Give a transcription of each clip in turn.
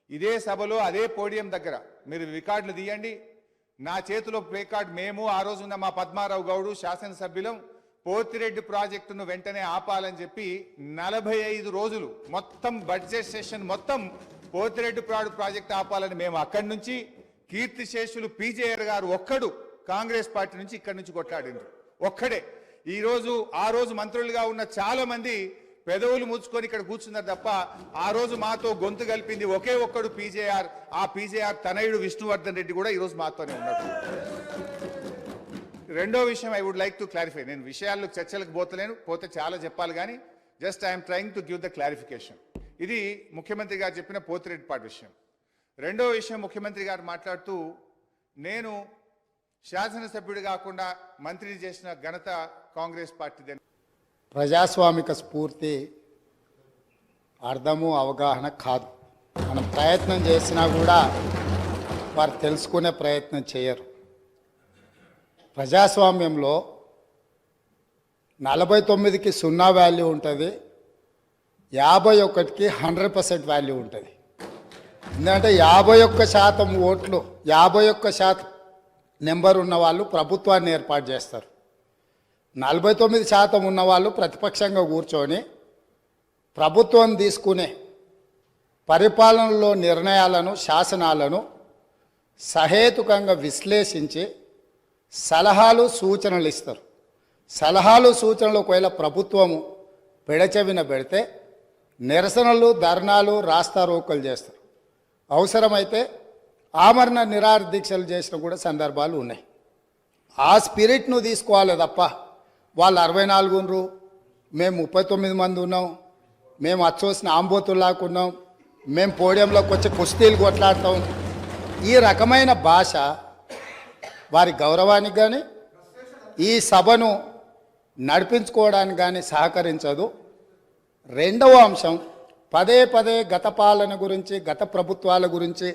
ఇదే సభలో అదే పోడియం దగ్గర మీరు రికార్డులు తీయండి. నా చేతిలో ప్లే కార్డ్ మేము ఆ రోజున్న మా పద్మారావు గౌడు శాసనసభ్యులం పోతిరెడ్డి ప్రాజెక్టును వెంటనే ఆపాలని చెప్పి 45 రోజులు మొత్తం బడ్జెట్ సెషన్ మొత్తం పోతిరెడ్డి ప్రాజెక్టు ఆపాలని మేము అక్కడి నుంచి కీర్తిశేషులు పీజేఆర్ గారు ఒక్కడు కాంగ్రెస్ పార్టీ నుంచి ఇక్కడి నుంచి కొట్లాడిండ్రు ఒక్కడే. ఆ రోజు మంత్రులుగా ఉన్న చాలా మంది పెదవులు ముచ్చుకొని ఇక్కడ కూర్చున్నారు తప్ప ఆ రోజు మాతో గొంతు కలిపింది ఒకే ఒక్కడు పీజేఆర్. ఆ పీజేఆర్ తనయుడు విష్ణువర్ధన్ రెడ్డి కూడా ఈరోజు మాతోనే ఉన్నాడు. రెండో విషయం I would like to clarify. నేను విషయాల్లో చర్చలకు పోతే చాలా చెప్పాలి కానీ just I'm trying to give the clarification. ఇది ముఖ్యమంత్రి గారు చెప్పిన పోతిరెడ్డిపాటి విషయం. రెండో విషయం ముఖ్యమంత్రి గారు మాట్లాడుతూ నేను శాసనసభ్యుడు కాకుండా మంత్రి చేసిన ఘనత కాంగ్రెస్ పార్టీదే. ప్రజాస్వామిక స్ఫూర్తి అర్థము అవగాహన కాదు. మనం ప్రయత్నం చేసినా కూడా వారు తెలుసుకునే ప్రయత్నం చేయరు. ప్రజాస్వామ్యంలో 49కి 0 వాల్యూ ఉంటుంది, 51కి 100% వాల్యూ ఉంటుంది. ఎందుకంటే 51% ఓట్లు 51% నెంబర్ ఉన్న వాళ్ళు ప్రభుత్వాన్ని ఏర్పాటు చేస్తారు. 49% ఉన్నవాళ్ళు ప్రతిపక్షంగా కూర్చొని ప్రభుత్వం తీసుకునే పరిపాలనలో నిర్ణయాలను శాసనాలను సహేతుకంగా విశ్లేషించి సలహాలు సూచనలు ఇస్తారు. సలహాలు సూచనలు ఒకవేళ ప్రభుత్వము పెడచెవిన పెడితే నిరసనలు ధర్నాలు రాస్తారోకలు చేస్తారు. అవసరమైతే ఆమరణ నిరాహార దీక్షలు చేసిన కూడా సందర్భాలు ఉన్నాయి. ఆ స్పిరిట్ను తీసుకోవాలి తప్ప వాళ్ళు 64 ఉన్నారు, మేము 39 మంది ఉన్నాం, మేము అచ్చోసిన ఆంబోతుల్లాకున్నాం, మేము పోడియంలోకి వచ్చి కుస్తీలు కొట్లాడతాం, ఈ రకమైన భాష వారి గౌరవానికి కానీ ఈ సభను నడిపించుకోవడానికి కానీ సహకరించదు. రెండవ అంశం, పదే గత పాలన గురించి గత ప్రభుత్వాల గురించి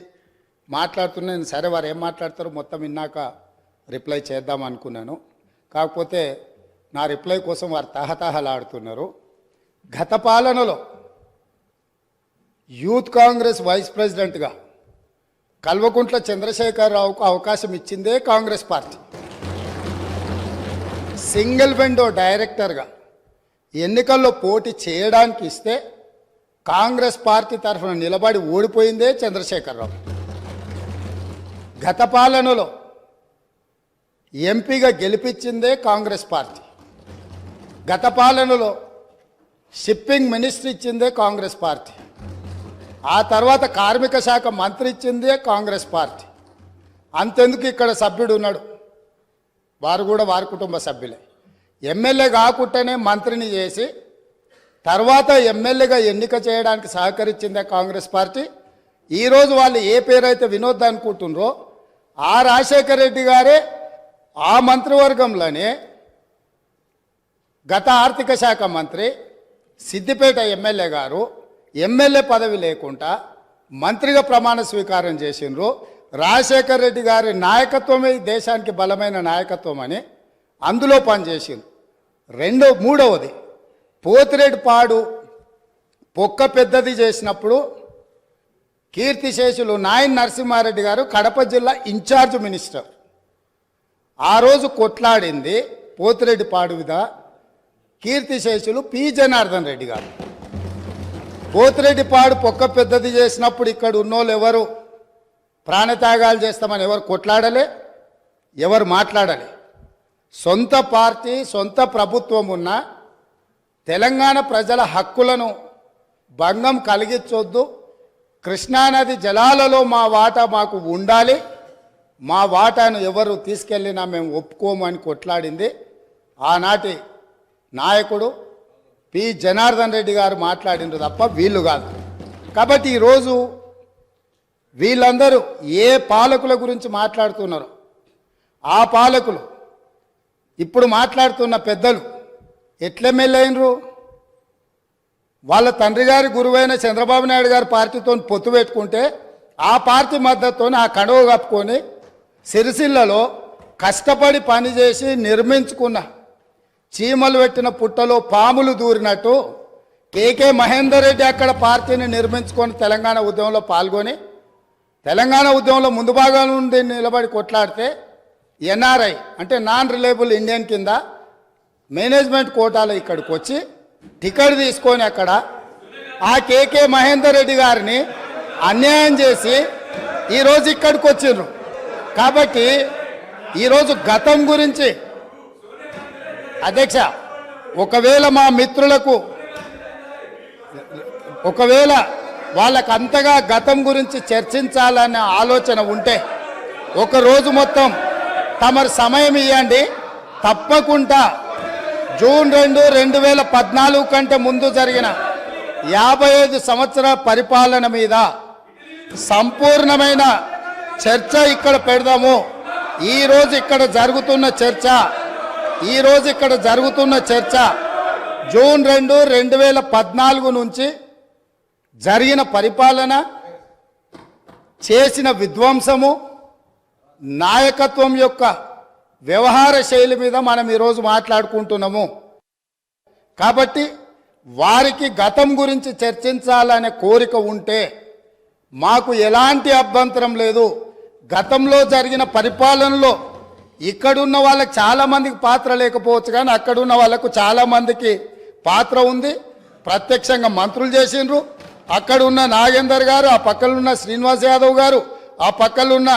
మాట్లాడుతున్నాను. సరే వారు ఏం మాట్లాడతారో మొత్తం విన్నాక రిప్లై చేద్దాం అనుకున్నాను. కాకపోతే నా రిప్లై కోసం వారు తహతహలాడుతున్నారు. గత పాలనలో యూత్ కాంగ్రెస్ వైస్ ప్రెసిడెంట్గా కల్వకుంట్ల చంద్రశేఖరరావుకు అవకాశం ఇచ్చిందే కాంగ్రెస్ పార్టీ. సింగిల్ విండో డైరెక్టర్గా ఎన్నికల్లో పోటీ చేయడానికి ఇస్తే కాంగ్రెస్ పార్టీ తరఫున నిలబడి ఓడిపోయిందే చంద్రశేఖరరావు. గత పాలనలో ఎంపీగా గెలిపించిందే కాంగ్రెస్ పార్టీ. గత పాలనలో షిప్పింగ్ మినిస్టర్ ఇచ్చిందే కాంగ్రెస్ పార్టీ. ఆ తర్వాత కార్మిక శాఖ మంత్రి ఇచ్చిందే కాంగ్రెస్ పార్టీ. అంతెందుకు ఇక్కడ సభ్యుడు ఉన్నాడు, వారు కూడా వారి కుటుంబ సభ్యులే. ఎమ్మెల్యే కాకుండానే మంత్రిని చేసి తర్వాత ఎమ్మెల్యేగా ఎన్నిక చేయడానికి సహకరించిందే కాంగ్రెస్ పార్టీ. ఈరోజు వాళ్ళు ఏ పేరైతే వినోద్ అనుకుంటున్నారో ఆ రాజశేఖర రెడ్డి గారే ఆ మంత్రివర్గంలోనే గత ఆర్థిక శాఖ మంత్రి సిద్దిపేట ఎమ్మెల్యే గారు ఎమ్మెల్యే పదవి లేకుండా మంత్రిగా ప్రమాణ స్వీకారం చేసిండ్రు. రాజశేఖర రెడ్డి గారి నాయకత్వమే దేశానికి బలమైన నాయకత్వం అని అందులో పనిచేసిండ్రు. మూడవది, పోతిరెడ్డిపాడు పొక్క పెద్దది చేసినప్పుడు కీర్తిశేషులు నాయన్ నరసింహారెడ్డి గారు కడప జిల్లా ఇన్ఛార్జ్ మినిస్టర్. ఆ రోజు కొట్లాడింది పోతిరెడ్డిపాడు మీద కీర్తిశేషులు పి జనార్దన్ రెడ్డి గారు. పోతిరెడ్డిపాడు పొక్క పెద్దది చేసినప్పుడు ఇక్కడ ఉన్నోళ్ళు ఎవరు ప్రాణత్యాగాలు చేస్తామని ఎవరు కొట్లాడలే, ఎవరు మాట్లాడలే. సొంత పార్టీ సొంత ప్రభుత్వం ఉన్న తెలంగాణ ప్రజల హక్కులను భంగం కలిగించొద్దు, కృష్ణానది జలాలలో మా వాటా మాకు ఉండాలి, మా వాటాను ఎవరు తీసుకెళ్ళినా మేము ఒప్పుకోమని కొట్లాడింది ఆనాటి నాయకుడు పి జనార్దన్ రెడ్డి గారు మాట్లాడినారు తప్ప వీళ్ళు కాదు. కాబట్టి ఈరోజు వీళ్ళందరూ ఏ పాలకుల గురించి మాట్లాడుతున్నారు, ఆ పాలకులు ఇప్పుడు మాట్లాడుతున్న పెద్దలు ఎట్లెమ్మెల్యేనరు? వాళ్ళ తండ్రి గారి గురువైన చంద్రబాబు నాయుడు గారి పార్టీతో పొత్తు పెట్టుకుంటే ఆ పార్టీ మద్దతుతో ఆ కండువ కప్పుకొని సిరిసిల్లలో కష్టపడి పనిచేసి నిర్మించుకున్న చీమలు పెట్టిన పుట్టలో పాములు దూరినట్టు కేకే మహేందర్ రెడ్డి అక్కడ పార్టీని నిర్మించుకొని తెలంగాణ ఉద్యమంలో పాల్గొని తెలంగాణ ఉద్యమంలో ముందు భాగం నుండి నిలబడి కొట్లాడితే ఎన్ఆర్ఐ అంటే నాన్ రిలయబుల్ ఇండియన్ కింద మేనేజ్మెంట్ కోటాలో ఇక్కడికి వచ్చి టికెట్ తీసుకొని అక్కడ ఆ కేకే మహేందర్ రెడ్డి గారిని అన్యాయం చేసి ఈరోజు ఇక్కడికి వచ్చిండ్రు. కాబట్టి ఈరోజు గతం గురించి అధ్యక్ష ఒకవేళ మా మిత్రులకు ఒకవేళ వాళ్ళకు అంతగా గతం గురించి చర్చించాలనే ఆలోచన ఉంటే ఒక రోజు మొత్తం తమరు సమయం ఇవ్వండి. తప్పకుండా జూన్ 2, 2014 కంటే ముందు జరిగిన 55 సంవత్సరాల పరిపాలన మీద సంపూర్ణమైన చర్చ ఇక్కడ పెడదాము. ఈరోజు ఇక్కడ జరుగుతున్న చర్చ జూన్ 2, 2014 నుంచి జరిగిన పరిపాలన, చేసిన విధ్వంసము, నాయకత్వం యొక్క వ్యవహార శైలి మీద మనం ఈరోజు మాట్లాడుకుంటున్నాము. కాబట్టి వారికి గతం గురించి చర్చించాలనే కోరిక ఉంటే మాకు ఎలాంటి అభ్యంతరం లేదు. గతంలో జరిగిన పరిపాలనలో ఇక్కడున్న వాళ్ళకి చాలామందికి పాత్ర లేకపోవచ్చు, కానీ అక్కడున్న వాళ్ళకు చాలామందికి పాత్ర ఉంది. ప్రత్యక్షంగా మంత్రులు చేసిండ్రు. అక్కడున్న నాగేందర్ గారు, ఆ పక్కనున్న శ్రీనివాస్ యాదవ్ గారు, ఆ పక్కనున్న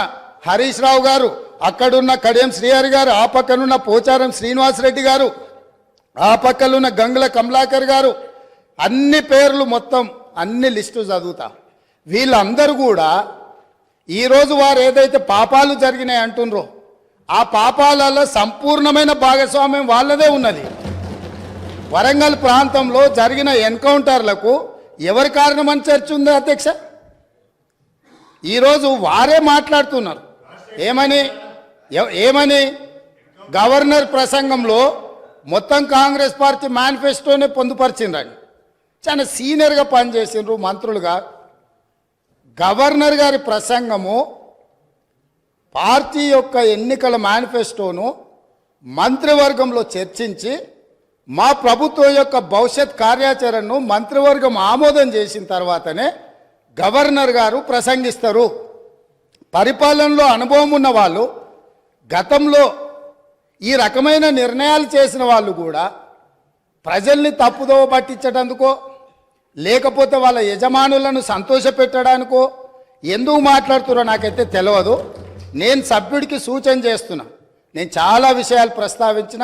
హరీష్ రావు గారు, అక్కడున్న కడియం శ్రీహరి గారు, ఆ పక్కనున్న పోచారం శ్రీనివాసరెడ్డి గారు, ఆ పక్కనున్న గంగుల కమలాకర్ గారు, అన్ని పేర్లు మొత్తం అన్ని లిస్టు చదువుతా. వీళ్ళందరూ కూడా ఈరోజు వారు ఏదైతే పాపాలు జరిగినాయి అంటుండ్రో ఆ పాపాలలో సంపూర్ణమైన భాగస్వామ్యం వాళ్ళదే ఉన్నది. వరంగల్ ప్రాంతంలో జరిగిన ఎన్కౌంటర్లకు ఎవరి కారణమని చర్చ ఉంది అధ్యక్ష? ఈరోజు వారే మాట్లాడుతున్నారు. ఏమని గవర్నర్ ప్రసంగంలో మొత్తం కాంగ్రెస్ పార్టీ మేనిఫెస్టోనే పొందుపరిచిండ్రని చాలా సీనియర్గా పనిచేసిండ్రు మంత్రులుగా. గవర్నర్ గారి ప్రసంగము పార్టీ యొక్క ఎన్నికల మేనిఫెస్టోను మంత్రివర్గంలో చర్చించి మా ప్రభుత్వం యొక్క భవిష్యత్ కార్యాచరణను మంత్రివర్గం ఆమోదం చేసిన తర్వాతనే గవర్నర్ గారు ప్రసంగిస్తారు. పరిపాలనలో అనుభవం ఉన్న వాళ్ళు, గతంలో ఈ రకమైన నిర్ణయాలు చేసిన వాళ్ళు కూడా ప్రజల్ని తప్పుదోవ పట్టించడానికో లేకపోతే వాళ్ళ యజమానులను సంతోషపెట్టడానికో ఎందుకు మాట్లాడుతున్నారో నాకైతే తెలియదు. నేను సభ్యుడికి సూచన చేస్తున్నా. నేను చాలా విషయాలు ప్రస్తావించిన,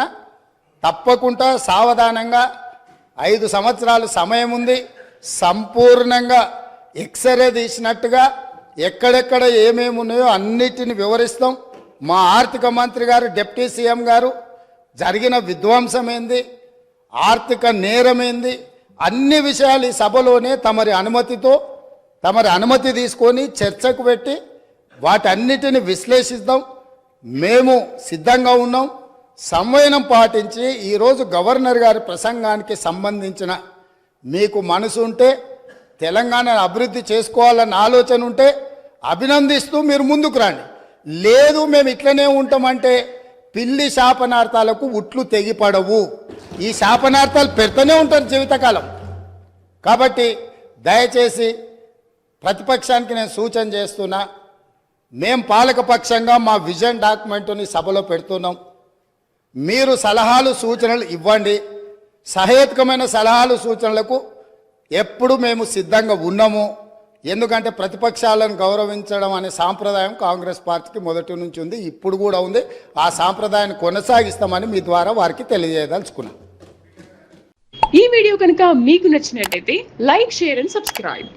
తప్పకుండా సావధానంగా 5 సంవత్సరాలు సమయం ఉంది. సంపూర్ణంగా ఎక్స్రే తీసినట్టుగా ఎక్కడెక్కడ ఏమేమి ఉన్నాయో అన్నిటిని వివరిస్తాం. మా ఆర్థిక మంత్రి గారు, డిప్యూటీ సీఎం గారు జరిగిన విధ్వంసం ఏంది, ఆర్థిక నేరం ఏంది, అన్ని విషయాలు ఈ సభలోనే తమరి అనుమతి తీసుకొని చర్చకు పెట్టి వాటన్నిటిని విశ్లేషిద్దాం. మేము సిద్ధంగా ఉన్నాం. సంవయనం పాటించి ఈరోజు గవర్నర్ గారి ప్రసంగానికి సంబంధించిన మీకు మనసు ఉంటే, తెలంగాణను అభివృద్ధి చేసుకోవాలన్న ఆలోచన ఉంటే అభినందిస్తూ మీరు ముందుకు రండి. లేదు మేము ఇట్లనే ఉంటామంటే పిల్లి శాపనార్థాలకు ఉట్లు తెగిపడవు. ఈ శాపనార్థాలు పెడుతూనే ఉంటారు జీవితకాలం. కాబట్టి దయచేసి ప్రతిపక్షానికి నేను సూచన చేస్తున్నా, మేం పాలకపక్షంగా మా విజన్ డాక్యుమెంట్ని సభలో పెడుతున్నాం. మీరు సలహాలు సూచనలు ఇవ్వండి. సహేతుకమైన సలహాలు సూచనలకు ఎప్పుడు మేము సిద్ధంగా ఉన్నాము. ఎందుకంటే ప్రతిపక్షాలను గౌరవించడం అనే సాంప్రదాయం కాంగ్రెస్ పార్టీకి మొదటి నుంచి ఉంది, ఇప్పుడు కూడా ఉంది. ఆ సాంప్రదాయాన్ని కొనసాగిస్తామని మీ ద్వారా వారికి తెలియజేయదలుచుకున్నాం. ఈ వీడియో కనుక మీకు నచ్చినట్లయితే లైక్, షేర్ అండ్ సబ్స్క్రైబ్.